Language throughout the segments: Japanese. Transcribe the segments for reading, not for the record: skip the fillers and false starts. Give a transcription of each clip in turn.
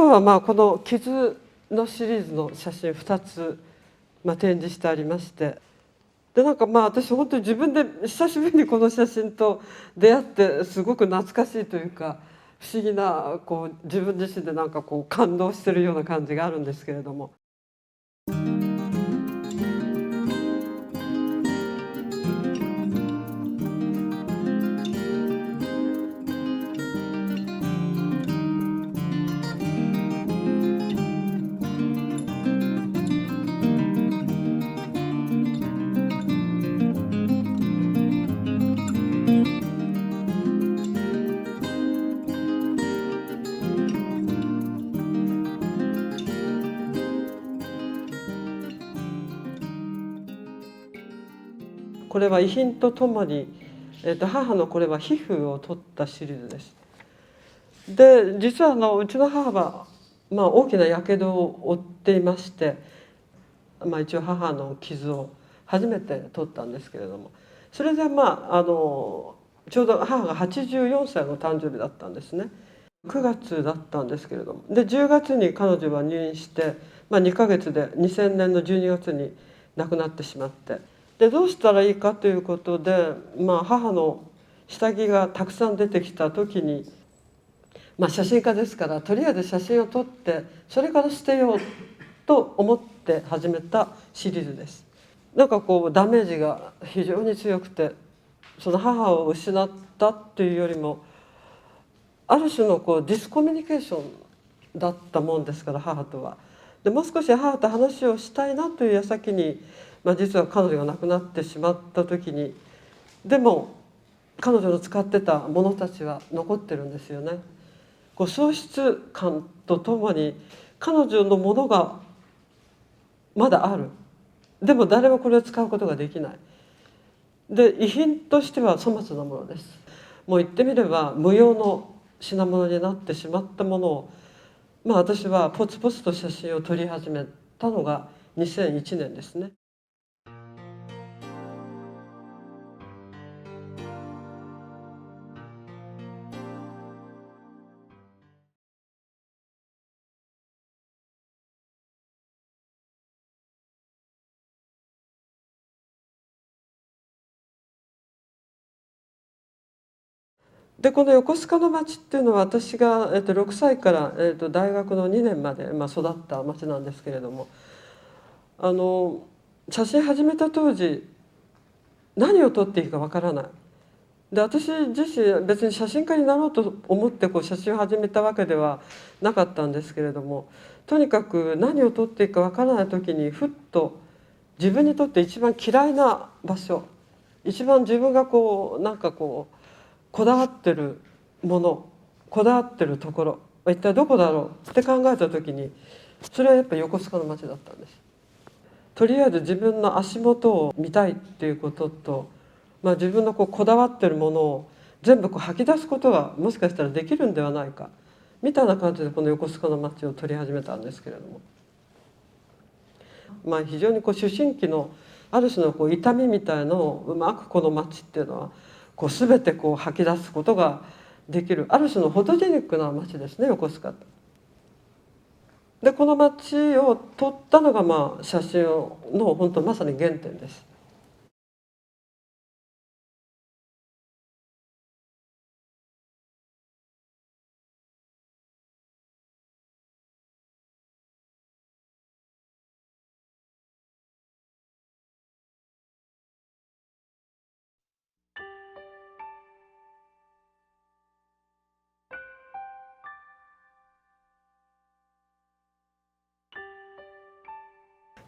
今日はこの傷のシリーズの写真2つ、展示してありまして、で私本当に自分で久しぶりにこの写真と出会ってすごく懐かしいというか、不思議な自分自身で感動してるような感じがあるんですけれども。これは遺品とともに、母のこれは皮膚を取ったシリーズです。で実はうちの母は、大きなやけどを負っていまして、一応母の傷を初めて取ったんですけれども、それでちょうど母が84歳の誕生日だったんですね。9月だったんですけれども、で10月に彼女は入院して、2ヶ月で2000年の12月に亡くなってしまって、でどうしたらいいかということで、母の下着がたくさん出てきた時に、写真家ですからとりあえず写真を撮ってそれから捨てようと思って始めたシリーズです。ダメージが非常に強くて、その母を失ったっていうよりもある種のディスコミュニケーションだったもんですから、母とは。でもう少し母と話をしたいなという矢先に、実は彼女が亡くなってしまった時に、でも彼女の使ってたものたちは残ってるんですよね。喪失感とともに彼女のものがまだある。でも誰もこれを使うことができない。で遺品としては粗末なものです。もう言ってみれば無用の品物になってしまったものを、私はポツポツと写真を撮り始めたのが2001年ですね。でこの横須賀の町っていうのは私が、6歳から、大学の2年まで、育った町なんですけれども、写真始めた当時何を撮っていいかわからない。で私自身別に写真家になろうと思って写真を始めたわけではなかったんですけれども、とにかく何を撮っていいかわからない時にふっと自分にとって一番嫌いな場所、一番自分がこだわってるもの、こだわってるところは一体どこだろうって考えた時に、それはやっぱり横須賀の町だったんです。とりあえず自分の足元を見たいっていうことと、自分のこだわってるものを全部吐き出すことがもしかしたらできるんではないかみたいな感じでこの横須賀の町を撮り始めたんですけれども、非常に思春期のある種の痛みみたいのをうまくこの町っていうのは全て吐き出すことができる、ある種のフォトジェニックな町ですね、横須賀って。でこの町を撮ったのが写真の本当まさに原点です。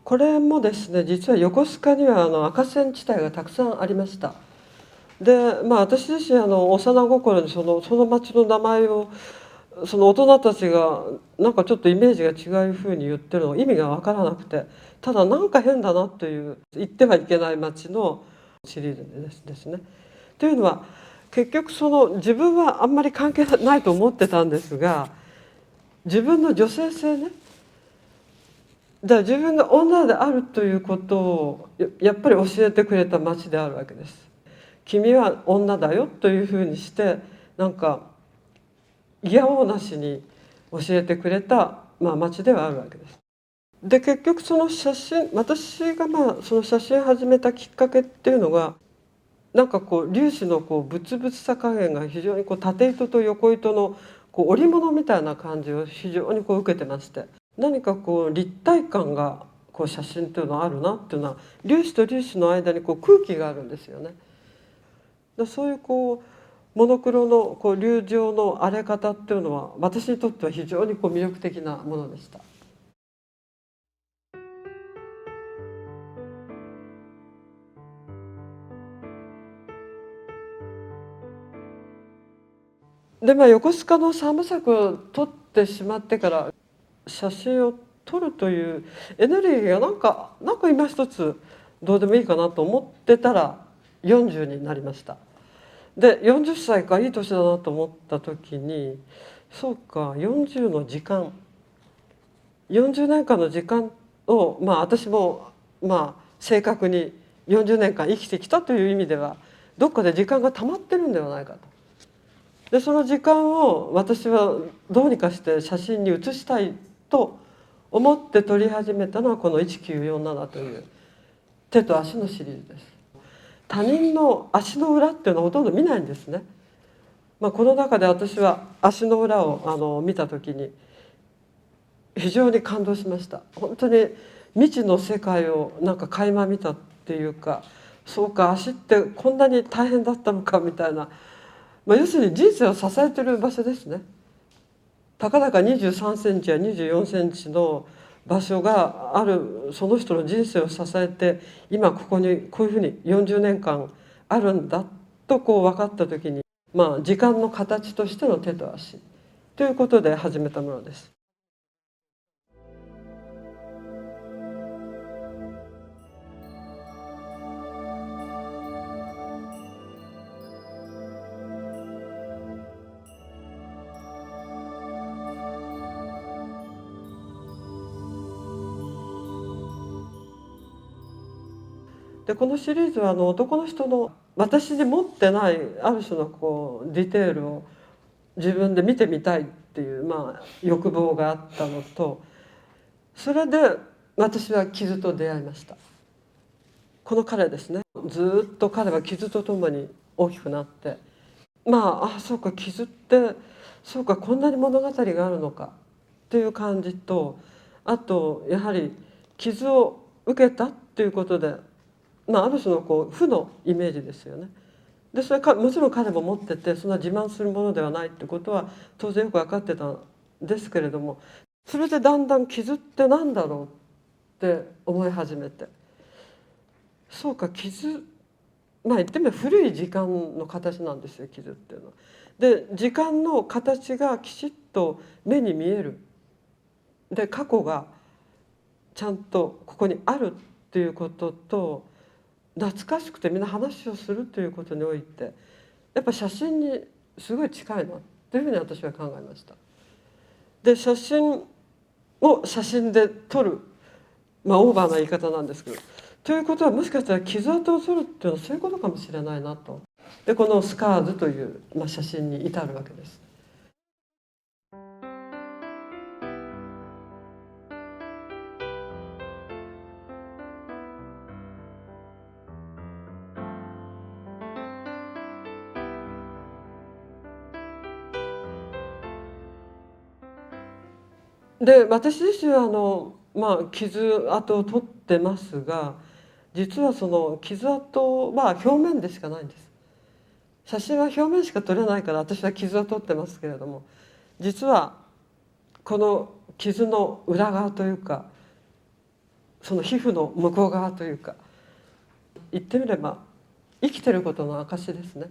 これもですね、実は横須賀には赤線地帯がたくさんありました。で私自身幼心にその町の名前をその大人たちがちょっとイメージが違うふうに言ってるの意味が分からなくて、ただ変だなという言ってはいけない町のシリーズですね。というのは結局自分はあんまり関係ないと思ってたんですが、自分の女性性ね、自分が女であるということをやっぱり教えてくれた町であるわけです。君は女だよというふうにしていやおうなしに教えてくれた、町ではあるわけです。で結局その写真、私がその写真始めたきっかけっていうのが、なんかこう粒子のこうブツブツさ加減が非常にこう縦糸と横糸のこう織物みたいな感じを非常にこう受けてまして、何かこう立体感がこう写真っていうのはあるなっていうのは、粒子と粒子の間にこう空気があるんですよね。そういうこうモノクロのこう流状の荒れ方っていうのは私にとっては非常にこう魅力的なものでした。で横須賀の三部作を撮ってしまってから写真を撮るというエネルギーがなんか今一つどうでもいいかなと思ってたら40になりました。で40歳かいい年だなと思った時に、そうか40の時間、40年間の時間を私も正確に40年間生きてきたという意味ではどっかで時間が溜まってるんではないかと。でその時間を私はどうにかして写真に写したいと思って撮り始めたのはこの1947という手と足のシリーズです。他人の足の裏っていうのはほとんど見ないんですね。この中で私は足の裏を見た時に非常に感動しました。本当に未知の世界を垣間見たっていうか、そうか足ってこんなに大変だったのかみたいな、要するに人生を支えてる場所ですね。たかだか23センチや24センチの場所がある、その人の人生を支えて今ここにこういうふうに40年間あるんだとこう分かった時に、時間の形としての手と足ということで始めたものです。でこのシリーズは男の人の私に持ってないある種のこうディテールを自分で見てみたいっていう、欲望があったのと、それで私は傷と出会いました。この彼ですね。ずっと彼は傷とともに大きくなって、そうか傷ってそうかこんなに物語があるのかっていう感じと、あとやはり傷を受けたっていうことで、ある種のこう負のイメージですよね。でそれかもちろん彼も持ってて、そんな自慢するものではないってことは当然よく分かってたんですけれども、それでだんだん傷って何だろうって思い始めて、そうか傷、言ってみれば古い時間の形なんですよ、傷っていうのは。で時間の形がきちっと目に見える。で過去がちゃんとここにあるっていうことと、懐かしくてみんな話をするということにおいてやっぱ写真にすごい近いなというふうに私は考えました。で写真を写真で撮る、オーバーな言い方なんですけど、ということはもしかしたら傷跡を撮るっていうのはそういうことかもしれないなと。でこの「スカーズ」という、写真に至るわけです。で私自身は傷跡を取ってますが、実はその傷跡は表面でしかないんです。写真は表面しか撮れないから私は傷を取ってますけれども、実はこの傷の裏側というか、その皮膚の向こう側というか、言ってみれば生きてることの証ですね。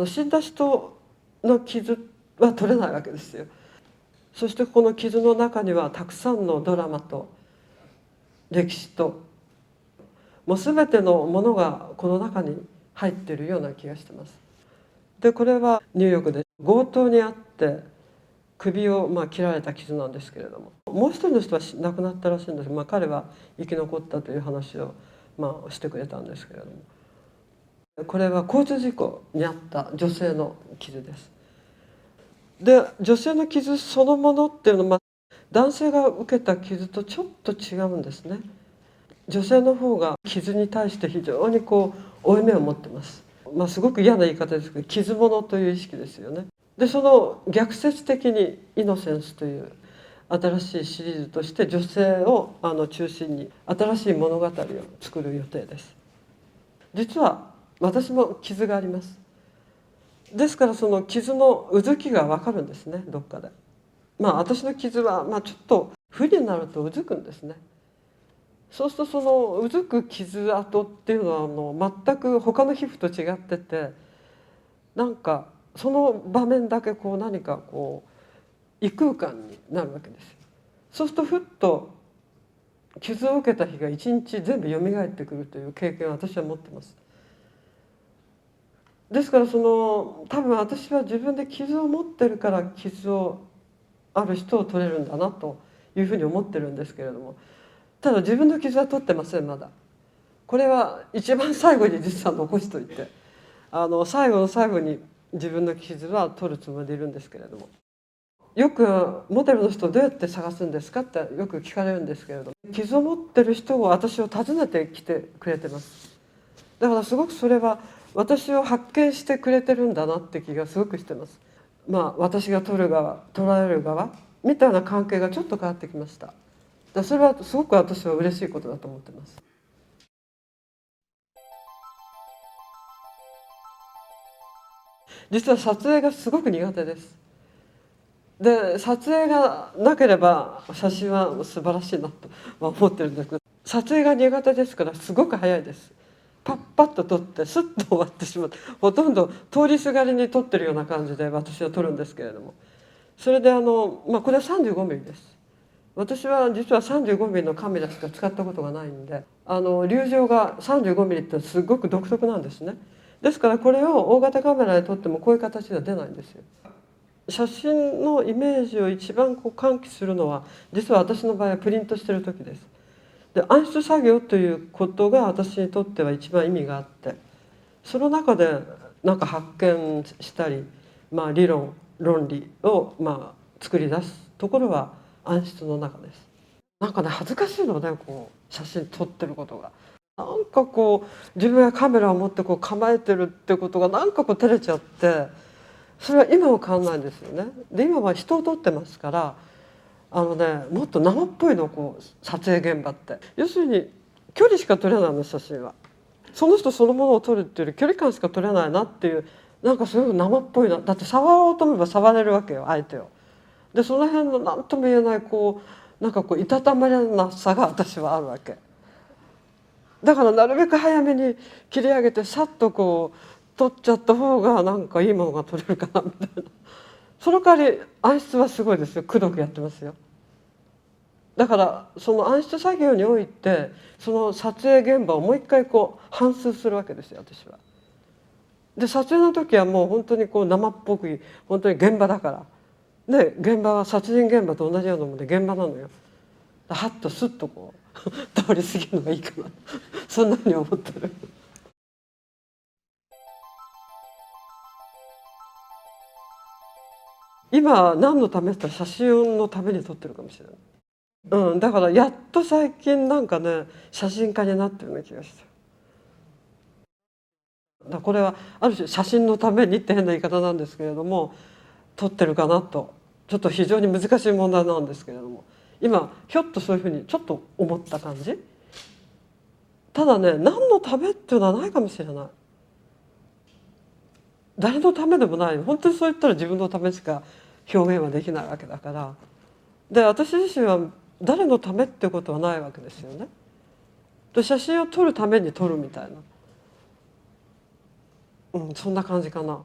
死んだ人の傷は取れないわけですよ。そしてこの傷の中にはたくさんのドラマと歴史と、もう全てのものがこの中に入っているような気がしてます。でこれはニューヨークで強盗にあって首を切られた傷なんですけれども、もう一人の人は亡くなったらしいんですが、彼は生き残ったという話をしてくれたんですけれども、これは交通事故に遭った女性の傷です。で女性の傷そのものっていうのは、男性が受けた傷とちょっと違うんですね。女性の方が傷に対して非常に負い目を持ってます。すごく嫌な言い方ですけど、傷物という意識ですよね。でその逆説的に「イノセンス」という新しいシリーズとして女性を中心に新しい物語を作る予定です。実は私も傷があります。ですからその傷のうずきが分かるんですね、どっかで。私の傷はちょっと不利になるとうずくんですね。そうするとそのうずく傷跡っていうのは全く他の皮膚と違ってて、なんかその場面だけ何か異空間になるわけですよ。そうするとふっと傷を受けた日が一日全部蘇ってくるという経験を私は持ってます。ですから多分私は自分で傷を持ってるから傷をある人を取れるんだなというふうに思ってるんですけれども、ただ自分の傷は取ってません、まだ。これは一番最後に実は残しといて、最後の最後に自分の傷は取るつもりでいるんですけれども。よくモデルの人をどうやって探すんですかってよく聞かれるんですけれども、傷を持ってる人を私を訪ねてきてくれてます。だからすごくそれは私を発見してくれてるんだなって気がすごくしてます。私が撮る側、撮られる側みたいな関係がちょっと変わってきました。それはすごく私は嬉しいことだと思ってます。実は撮影がすごく苦手です。で撮影がなければ写真は素晴らしいなと思ってるんですけど、撮影が苦手ですからすごく早いです。パッパッと撮ってスッと終わってしまって、ほとんど通りすがりに撮ってるような感じで私は撮るんですけれども、それでこれは35ミリです。私は実は35ミリのカメラしか使ったことがないんで、流浄が35ミリってすごく独特なんですね。ですからこれを大型カメラで撮ってもこういう形では出ないんですよ。写真のイメージを一番喚起するのは実は私の場合はプリントしてる時です。で暗出作業ということが私にとっては一番意味があって、その中でなんか発見したり、理論論理を作り出すところは暗室の中です。なんかね恥ずかしいのね、写真撮ってることが。なんか自分がカメラを持って構えてるってことがなんか照れちゃって、それは今は変わんないんですよね。で今は人を撮ってますから、もっと生っぽいの撮影現場って、要するに距離しか撮れないの、写真は。その人そのものを撮るっていうより距離感しか撮れないなっていう、なんかすごく生っぽいな。だって触ろうと思えば触れるわけよ、相手を。でその辺の何とも言えないなんかいたたまれなさが私はあるわけ。だからなるべく早めに切り上げてさっと撮っちゃった方がなんかいいものが撮れるかなみたいな。その代わり暗室はすごいですよ、くどくやってますよ。だからその暗室作業においてその撮影現場をもう一回反芻するわけですよ、私は。で撮影の時はもう本当に生っぽく、本当に現場だから。で現場は殺人現場と同じようなもので現場なのよ。はっとスッと通り過ぎるのがいいかなそんなふうに思ってる。今何のためって言ったら写真のために撮ってるかもしれない。だからやっと最近なんかね写真家になってるような気がして。これはある種写真のためにって変な言い方なんですけれども、撮ってるかなと、ちょっと非常に難しい問題なんですけれども、今ひょっとそういうふうにちょっと思った感じ。ただね、何のためっていうのはないかもしれない。誰のためでもない。本当にそう言ったら自分のためしか表現はできないわけだから。で私自身は誰のためってことはないわけですよね。で写真を撮るために撮るみたいな、そんな感じかな。